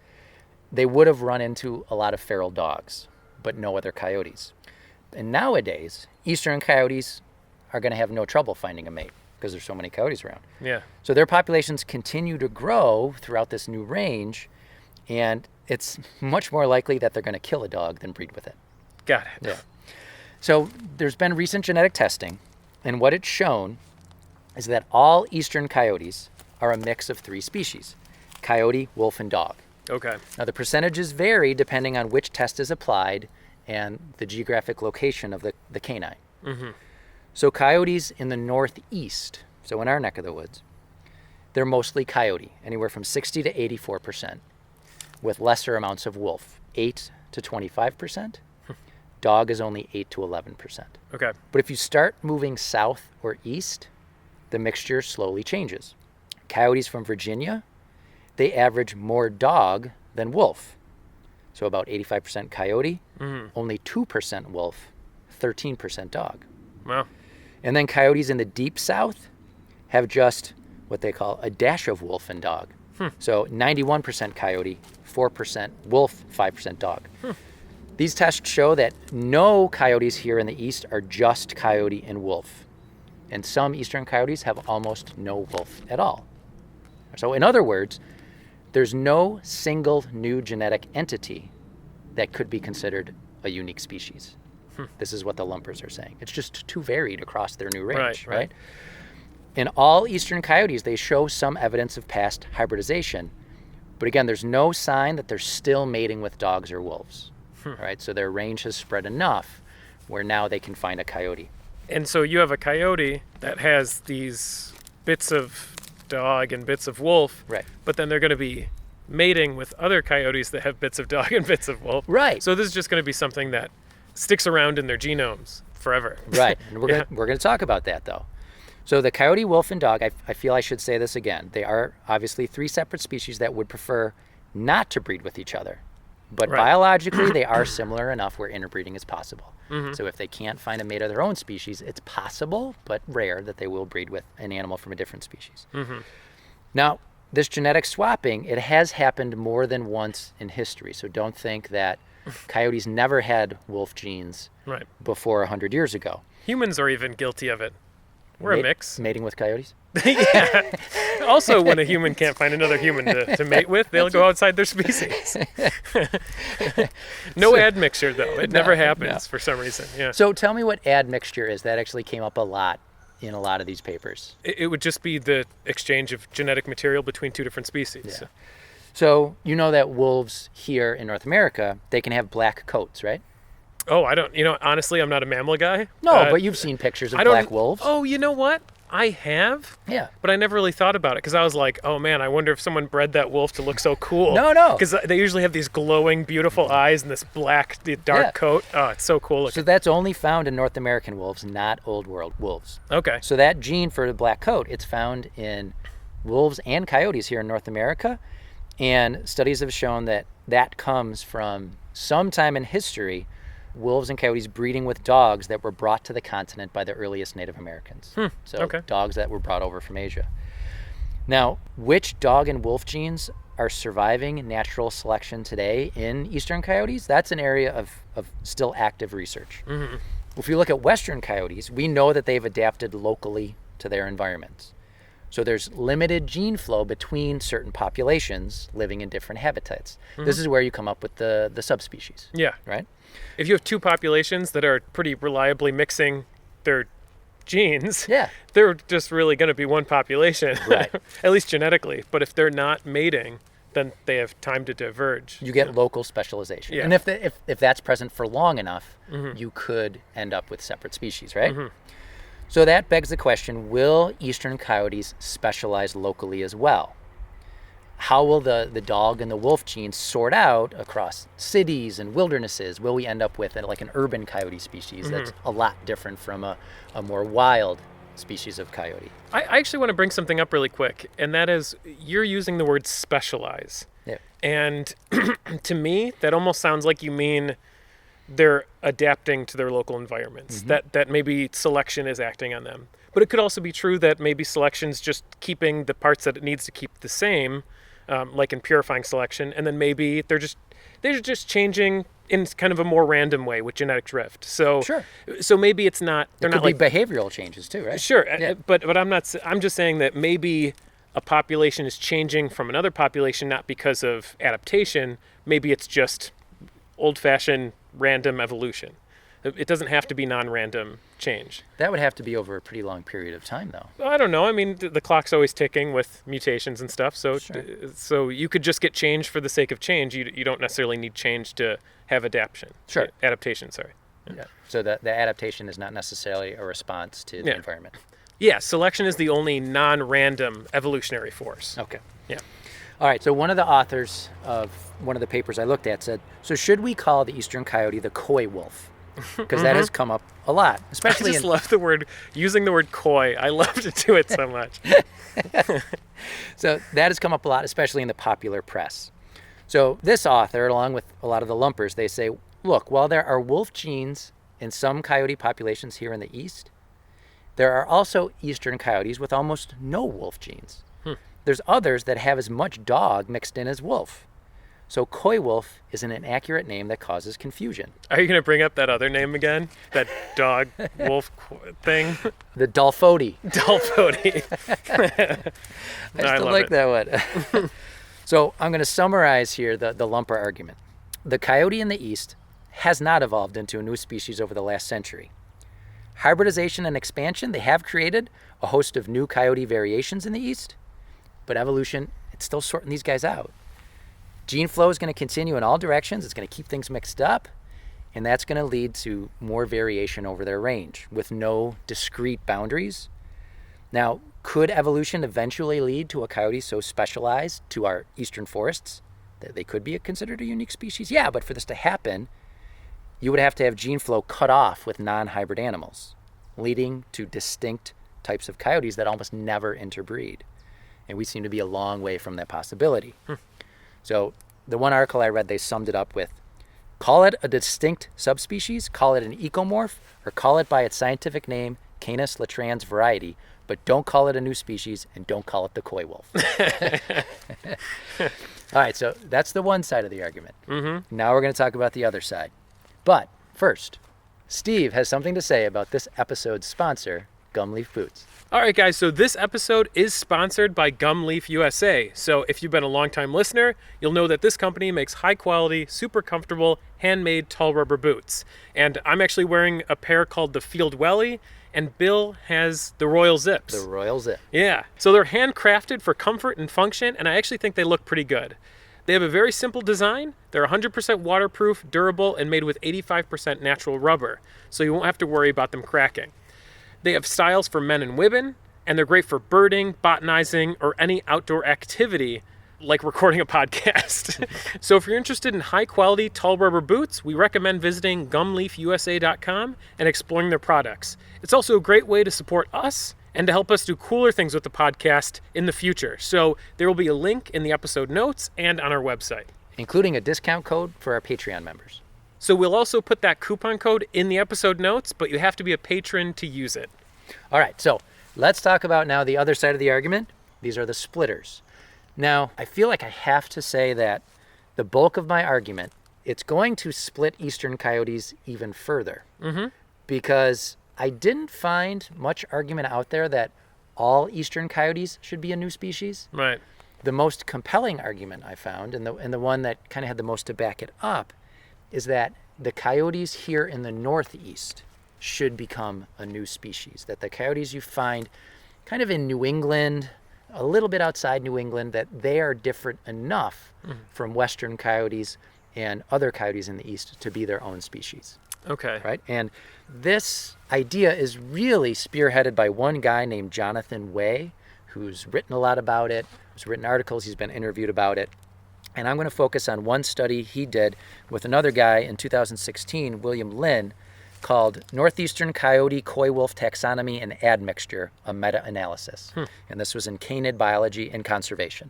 they would have run into a lot of feral dogs, but no other coyotes. And nowadays, eastern coyotes are going to have no trouble finding a mate because there's so many coyotes around. Yeah. So their populations continue to grow throughout this new range, and it's much more likely that they're going to kill a dog than breed with it. Got it. Yeah. So there's been recent genetic testing, and what it's shown is that all eastern coyotes are a mix of 3 species: coyote, wolf, and dog. Okay. Now the percentages vary depending on which test is applied and the geographic location of the canine. So coyotes in the northeast, so in our neck of the woods, they're mostly coyote, anywhere from 60 to 84%, with lesser amounts of wolf, 8 to 25%. Dog is only 8 to 11%. Okay. But if you start moving south or east, the mixture slowly changes. Coyotes from Virginia, they average more dog than wolf. So about 85% coyote, only 2% wolf, 13% dog. Wow. And then coyotes in the deep south have just what they call a dash of wolf and dog. So 91% coyote, 4% wolf, 5% dog. These tests show that no coyotes here in the east are just coyote and wolf. And some eastern coyotes have almost no wolf at all. So in other words, there's no single new genetic entity that could be considered a unique species. This is what the lumpers are saying. It's just too varied across their new range, right? In all eastern coyotes, they show some evidence of past hybridization. But again, there's no sign that they're still mating with dogs or wolves. All right, so their range has spread enough where now they can find a coyote. And so you have a coyote that has these bits of dog and bits of wolf, Right. but then they're going to be mating with other coyotes that have bits of dog and bits of wolf. Right. So this is just going to be something that sticks around in their genomes forever. Right, and we're going to talk about that though. So the coyote, wolf, and dog, I feel I should say this again. They are obviously 3 separate species that would prefer not to breed with each other. But Right. biologically, they are similar enough where interbreeding is possible. So if they can't find a mate of their own species, it's possible, but rare, that they will breed with an animal from a different species. Now, this genetic swapping, it has happened more than once in history. So don't think that coyotes never had wolf genes Right. before 100 years ago. Humans are even guilty of it. We're a mix. Mating with coyotes? Yeah. Also, when a human can't find another human to mate with, they'll go outside their species. No admixture, though. It never happens for some reason. Yeah. So tell me what admixture is. That actually came up a lot in a lot of these papers. It would just be the exchange of genetic material between two different species. Yeah. So you know that wolves here in North America, they can have black coats, right? Oh, I don't, honestly, I'm not a mammal guy. No, but you've seen pictures of I don't, black wolves. Oh, you know what? I have. Yeah. But I never really thought about it because I was like, oh man, I wonder if someone bred that wolf to look so cool. No. Because they usually have these glowing, beautiful eyes and this black, dark coat. Oh, it's so cool looking. So that's only found in North American wolves, not Old World wolves. Okay. So that gene for the black coat, it's found in wolves and coyotes here in North America. And studies have shown that that comes from sometime in history, wolves and coyotes breeding with dogs that were brought to the continent by the earliest Native Americans. So dogs that were brought over from Asia. Now, which dog and wolf genes are surviving natural selection today in eastern coyotes? That's an area of still active research. If you look at western coyotes, we know that they've adapted locally to their environments. So there's limited gene flow between certain populations living in different habitats. This is where you come up with the subspecies. Yeah. Right? If you have two populations that are pretty reliably mixing their genes, they're just really going to be one population, Right. At least genetically. But if they're not mating, then they have time to diverge. You get local specialization. Yeah. And if that's present for long enough, you could end up with separate species, right? So that begs the question, will eastern coyotes specialize locally as well? How will the dog and the wolf genes sort out across cities and wildernesses? Will we end up with like an urban coyote species that's a lot different from a more wild species of coyote? I actually want to bring something up really quick, and that is you're using the word specialize. Yeah. And to me, that almost sounds like you mean they're adapting to their local environments, that maybe selection is acting on them. But it could also be true that maybe selection's just keeping the parts that it needs to keep the same, like in purifying selection, and then maybe they're just changing in kind of a more random way with genetic drift. So so maybe it's not they're It not could like be behavioral changes too, right? Sure, Yeah. but I'm just saying that maybe a population is changing from another population not because of adaptation. Maybe it's just old-fashioned random evolution. It doesn't have to be non-random change. That would have to be over a pretty long period of time, though. Well, I don't know. I mean, the clock's always ticking with mutations and stuff. So, so you could just get change for the sake of change. You don't necessarily need change to have adaptation. Sure. Adaptation, sorry. Yeah. So the adaptation is not necessarily a response to the environment. Yeah, selection is the only non-random evolutionary force. Okay. Yeah. All right, so one of the authors of one of the papers I looked at said, so should we call the eastern coyote the Coywolf? Because that has come up a lot, especially I just love using the word coy. I love to do it so much. So that has come up a lot, especially in the popular press. So this author, along with a lot of the lumpers, they say, look, while there are wolf genes in some coyote populations here in the east, there are also eastern coyotes with almost no wolf genes. There's others that have as much dog mixed in as wolf. So Coywolf is an inaccurate name that causes confusion. Are you going to bring up that other name again? That dog wolf thing? The Dalfoti. Dalfoti. I still like that one. So I'm going to summarize here the lumper argument. The coyote in the east has not evolved into a new species over the last century. Hybridization and expansion, they have created a host of new coyote variations in the east, but evolution, it's still sorting these guys out. Gene flow is going to continue in all directions. It's going to keep things mixed up, and that's going to lead to more variation over their range with no discrete boundaries. Now, could evolution eventually lead to a coyote so specialized to our eastern forests that they could be considered a unique species? Yeah, but for this to happen, you would have to have gene flow cut off with non-hybrid animals, leading to distinct types of coyotes that almost never interbreed. And we seem to be a long way from that possibility. So the one article I read, they summed it up with, call it a distinct subspecies, call it an ecomorph, or call it by its scientific name, Canis latrans variety, but don't call it a new species and don't call it the coy wolf. All right, so that's the one side of the argument. Mm-hmm. Now we're going to talk about the other side. But first, Steve has something to say about this episode's sponsor, Gumleaf Boots. All right, guys, so this episode is sponsored by Gumleaf USA. So if you've been a longtime listener, you'll know that this company makes high-quality, super comfortable, handmade tall rubber boots. And I'm actually wearing a pair called the Field Welly, and Bill has the Royal Zips. The Royal Zip. Yeah, so they're handcrafted for comfort and function, and I actually think they look pretty good. They have a very simple design. They're 100% waterproof, durable, and made with 85% natural rubber, so you won't have to worry about them cracking. They have styles for men and women, and they're great for birding, botanizing, or any outdoor activity like recording a podcast. So if you're interested in high-quality tall rubber boots, we recommend visiting gumleafusa.com and exploring their products. It's also a great way to support us and to help us do cooler things with the podcast in the future. So there will be a link in the episode notes and on our website, including a discount code for our Patreon members. So we'll also put that coupon code in the episode notes, but you have to be a patron to use it. All right, so let's talk about now the other side of the argument. These are the splitters. Now, I feel like I have to say that the bulk of my argument, it's going to split eastern coyotes even further. Mm-hmm. Because I didn't find much argument out there that all eastern coyotes should be a new species. Right. The most compelling argument I found, and the one that kind of had the most to back it up, is that the coyotes here in the Northeast should become a new species. That the coyotes you find kind of in New England, a little bit outside New England, that they are different enough from Western coyotes and other coyotes in the East to be their own species. Okay. Right? And this idea is really spearheaded by one guy named Jonathan Way, who's written a lot about it, who's written articles, he's been interviewed about it. And I'm going to focus on one study he did with another guy in 2016, William Lynn, called Northeastern Coyote Coywolf Taxonomy and Admixture, a meta-analysis. And this was in Canid Biology and Conservation.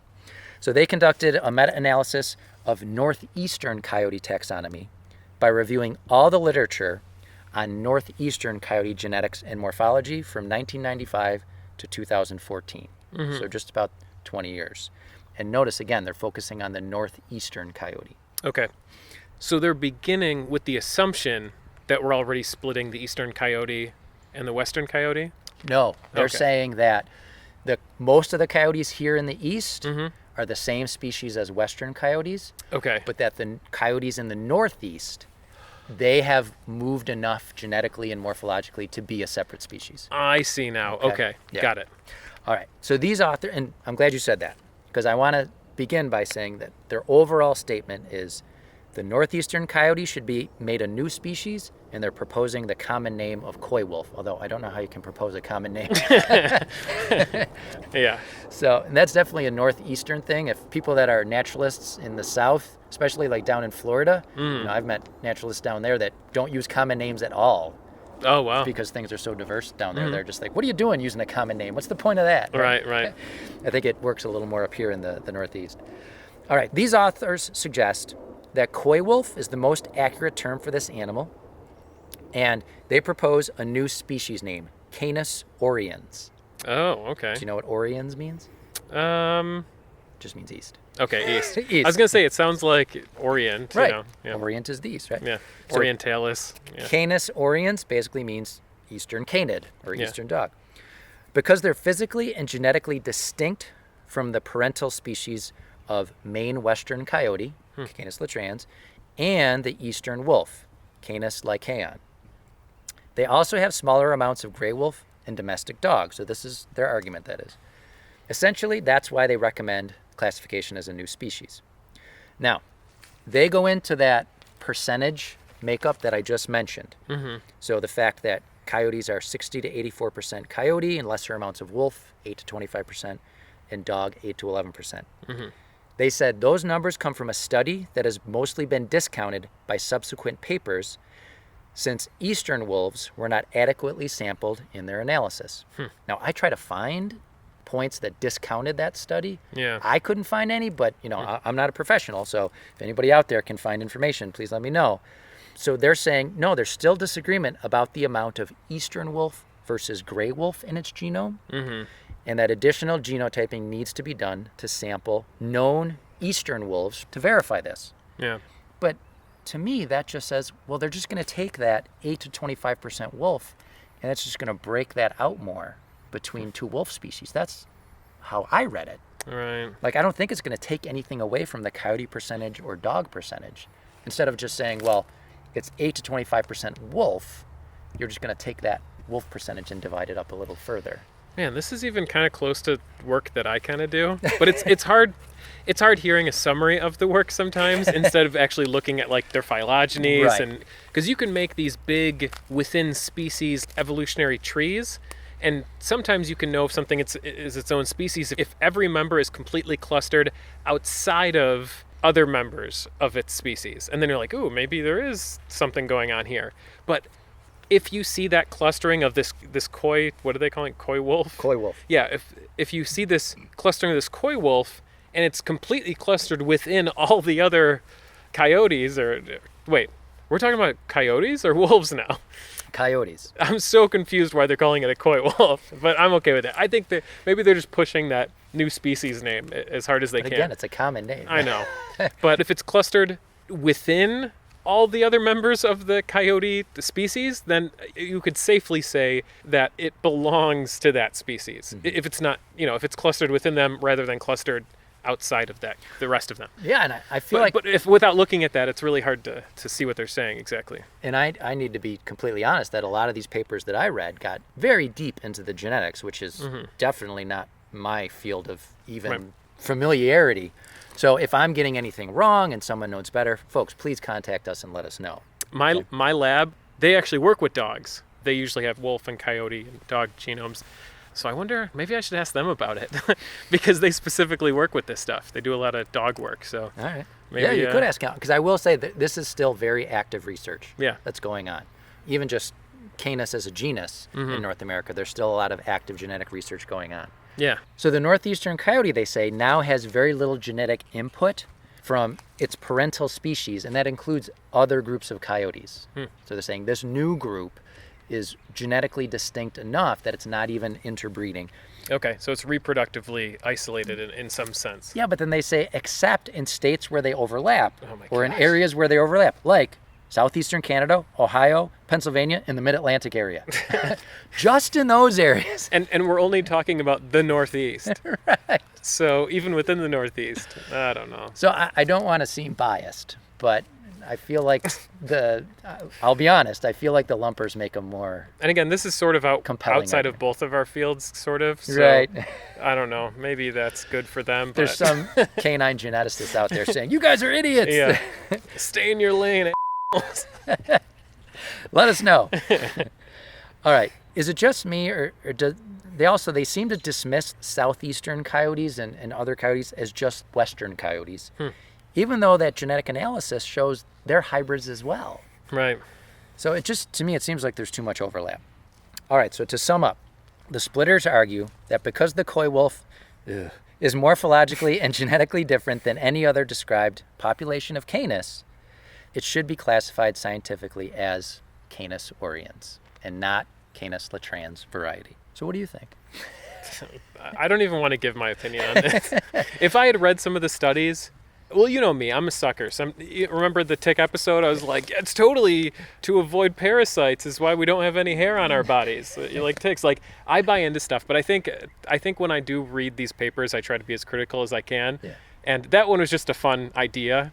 So they conducted a meta-analysis of Northeastern coyote taxonomy by reviewing all the literature on Northeastern coyote genetics and morphology from 1995 to 2014. So just about 20 years. And notice, again, they're focusing on the Northeastern coyote. Okay. So they're beginning with the assumption that we're already splitting the eastern coyote and the western coyote? No, they're Okay. saying that most of the coyotes here in the East are the same species as Western coyotes, Okay. but that the coyotes in the Northeast, they have moved enough genetically and morphologically to be a separate species. I see now. Okay. Yeah. Got it. All right, so these authors, and I'm glad you said that, because I want to begin by saying that their overall statement is the Northeastern coyote should be made a new species, and they're proposing the common name of Coywolf, although I don't know how you can propose a common name. Yeah. So, and that's definitely a Northeastern thing. If people that are naturalists in the South, especially like down in Florida, you know, I've met naturalists down there that don't use common names at all Oh, wow. because things are so diverse down there. They're just like, what are you doing using a common name? What's the point of that? Right, right. I think it works a little more up here in the Northeast. All right, these authors suggest that Coywolf is the most accurate term for this animal, and they propose a new species name, Canis oriens. Oh, okay. Do you know what oriens means? Just means east. Okay, east. East. I was going to say, it sounds like Orient, Right. you know. Yeah. Orient is the east, right? Yeah. So- Orientalis. Yeah. Canis oriens basically means eastern canid or Yeah. eastern dog. Because they're physically and genetically distinct from the parental species of Maine western coyote, Canis latrans, and the eastern wolf, Canis lycaon. They also have smaller amounts of gray wolf and domestic dog, so this is their argument, that is. Essentially, that's why they recommend classification as a new species. Now, they go into that percentage makeup that I just mentioned. So the fact that coyotes are 60 to 84% coyote and lesser amounts of wolf, 8 to 25%, and dog, 8 to 11%. They said those numbers come from a study that has mostly been discounted by subsequent papers since eastern wolves were not adequately sampled in their analysis. Now, I try to find points that discounted that study. Yeah. I couldn't find any, but I'm not a professional, so if anybody out there can find information, please let me know. So they're saying, no, there's still disagreement about the amount of eastern wolf versus gray wolf in its genome, and that additional genotyping needs to be done to sample known eastern wolves to verify this. Yeah. But to me, that just says, well, they're just going to take that 8 to 25% wolf, and it's just going to break that out more between two wolf species. That's how I read it. Right. Like, I don't think it's going to take anything away from the coyote percentage or dog percentage. Instead of just saying, well, it's 8 to 25% wolf, you're just going to take that wolf percentage and divide it up a little further. Man, this is even kind of close to work that I kind of do. But it's hard. It's hard hearing a summary of the work sometimes instead of actually looking at like their phylogenies, Right. and because you can make these big within species evolutionary trees, and sometimes you can know if something is its own species if every member is completely clustered outside of other members of its species, and then you're like, ooh, maybe there is something going on here. But if you see that clustering of this coy, what are they calling it? Coywolf? Coywolf. Yeah, if you see this clustering of this coywolf and it's completely clustered within all the other coyotes, or wait, we're talking about coyotes or wolves now? Coyotes. I'm so confused why they're calling it a coywolf, but I'm okay with it. I think that maybe they're just pushing that new species name as hard as they But can. again, it's a common name. I know. But if it's clustered within all the other members of the coyote species, then you could safely say that it belongs to that species. If it's not, if it's clustered within them rather than clustered outside of that, the rest of them. Yeah, and I feel But if without looking at that, it's really hard to see what they're saying exactly. and I need to be completely honest that a lot of these papers that I read got very deep into the genetics, which is definitely not my field of even familiarity. So if I'm getting anything wrong and someone knows better, folks, please contact us and let us know. My lab, they actually work with dogs. They usually have wolf and coyote and dog genomes. So I wonder, maybe I should ask them about it because they specifically work with this stuff. They do a lot of dog work. So All right. maybe, Yeah, you could ask out, because I will say that this is still very active research Yeah. that's going on. Even just Canis as a genus in North America, there's still a lot of active genetic research going on. Yeah. So the northeastern coyote, they say, now has very little genetic input from its parental species, and that includes other groups of coyotes. So they're saying this new group is genetically distinct enough that it's not even interbreeding. Okay, so it's reproductively isolated in some sense. Yeah, but then they say except in states where they overlap, Oh my or in gosh. areas where they overlap, like southeastern Canada, Ohio, Pennsylvania, and the Mid-Atlantic area. Just in those areas. And we're only talking about the Northeast. Right. So even within the Northeast, I don't know. So I don't want to seem biased, but I feel like I'll be honest, I feel like the lumpers make them more. And again, this is sort of Compelling outside argument. of both of our fields, sort of. So Right. I don't know. Maybe that's good for them. There's but some canine geneticists out there saying, you guys are idiots. Yeah. Stay in your lane. Let us know. All right. Is it just me, or do they seem to dismiss southeastern coyotes and other coyotes as just western coyotes, even though that genetic analysis shows they're hybrids as well. Right. So to me, it seems like there's too much overlap. All right. So to sum up, the splitters argue that because the coy wolf is morphologically and genetically different than any other described population of Canis, it should be classified scientifically as Canis oriens and not Canis latrans variety. So what do you think? I don't even want to give my opinion on this. If I had read some of the studies, well, you know me, I'm a sucker. You remember the tick episode? I was like, it's totally to avoid parasites is why we don't have any hair on our bodies. You like ticks. Like, I buy into stuff, but I think when I do read these papers, I try to be as critical as I can. Yeah. And that one was just a fun idea.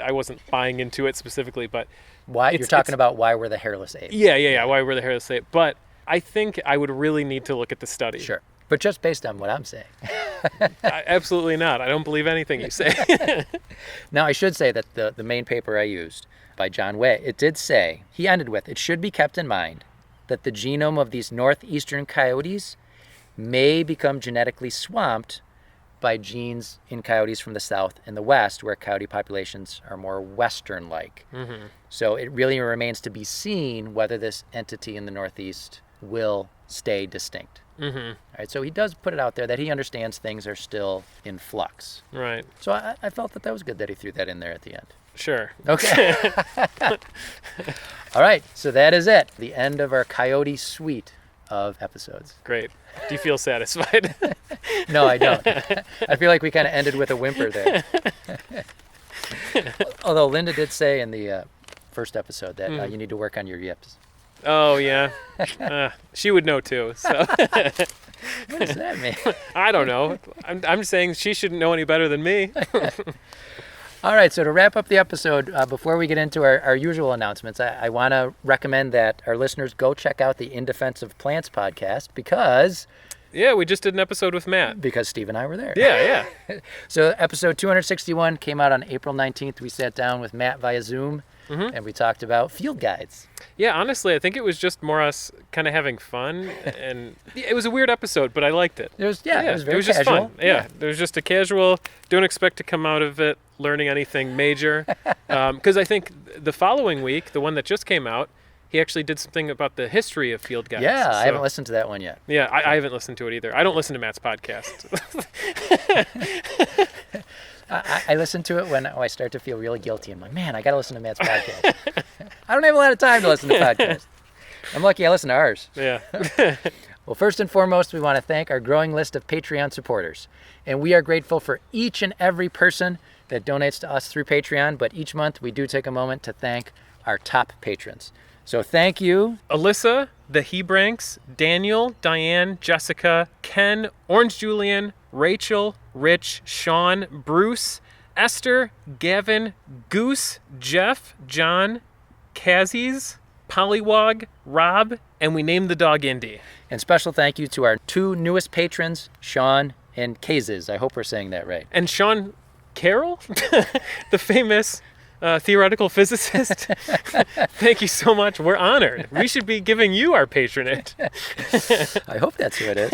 I wasn't buying into it specifically, but Why you're talking about why we're the hairless apes? yeah. Why were the hairless ape? But I think I would really need to look at the study. Sure. But just based on what I'm saying. Absolutely not. I don't believe anything you say. Now, I should say that the main paper I used by John Way, it did say, he ended with, it should be kept in mind that the genome of these northeastern coyotes may become genetically swamped by genes in coyotes from the south and the west, where coyote populations are more western-like. So it really remains to be seen whether this entity in the northeast will stay distinct. Mm-hmm. All right, so he does put it out there that he understands things are still in flux. Right. So I felt that was good that he threw that in there at the end. Sure. Okay. All right, so that is it. The end of our coyote suite of episodes. Great. Do you feel satisfied? No, I don't. I feel like we kind of ended with a whimper there. Although Linda did say in the first episode that you need to work on your yips. Oh, yeah. She would know, too. So What does that mean? I don't know. I'm saying she shouldn't know any better than me. All right, so to wrap up the episode, before we get into our usual announcements, I want to recommend that our listeners go check out the In Defense of Plants podcast because Yeah, we just did an episode with Matt. Steve and I were there. Yeah. So episode 261 came out on April 19th. We sat down with Matt via Zoom, and we talked about field guides. Yeah, honestly, I think it was just more us kind of having fun, and it was a weird episode, but I liked it. It was very just casual. fun. Yeah, it was just a casual. Don't expect to come out of it learning anything major, because I think the following week, the one that just came out, he actually did something about the history of field guides. Yeah, so, I haven't listened to that one yet. Yeah, I haven't listened to it either. I don't listen to Matt's podcast. I listen to it when I start to feel really guilty. I'm like, man, I got to listen to Matt's podcast. I don't have a lot of time to listen to podcasts. I'm lucky I listen to ours. Yeah. Well, first and foremost, we want to thank our growing list of Patreon supporters. And we are grateful for each and every person that donates to us through Patreon. But each month, we do take a moment to thank our top patrons. So thank you. Alyssa, the Hebranks, Daniel, Diane, Jessica, Ken, Orange Julian, Rachel, Rich, Sean, Bruce, Esther, Gavin, Goose, Jeff, John, Kazies, Pollywog, Rob, and we named the dog Indy. And special thank you to our two newest patrons, Sean and Kazes. I hope we're saying that right. And Sean Carroll, the famous theoretical physicist. Thank you so much. We're honored. We should be giving you our patronage. I hope that's who it is.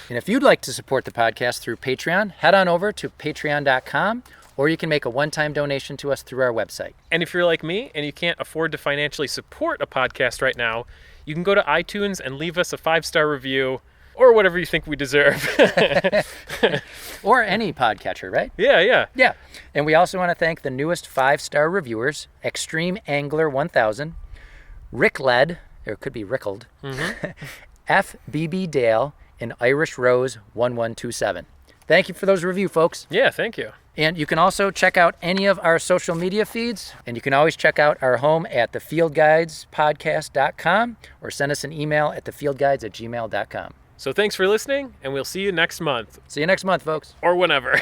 And if you'd like to support the podcast through Patreon, head on over to patreon.com, or you can make a one-time donation to us through our website. And if you're like me and you can't afford to financially support a podcast right now, you can go to iTunes and leave us a 5-star review or whatever you think we deserve. Or any podcatcher, right? Yeah. Yeah. And we also want to thank the newest 5-star reviewers, Extreme Angler 1000, Rick Led, or it could be Rickled, FBB Dale, and Irish Rose 1127. Thank you for those review, folks. Yeah, thank you. And you can also check out any of our social media feeds, and you can always check out our home at thefieldguidespodcast.com or send us an email at thefieldguides@gmail.com. So thanks for listening, and we'll see you next month. See you next month, folks. Or whenever.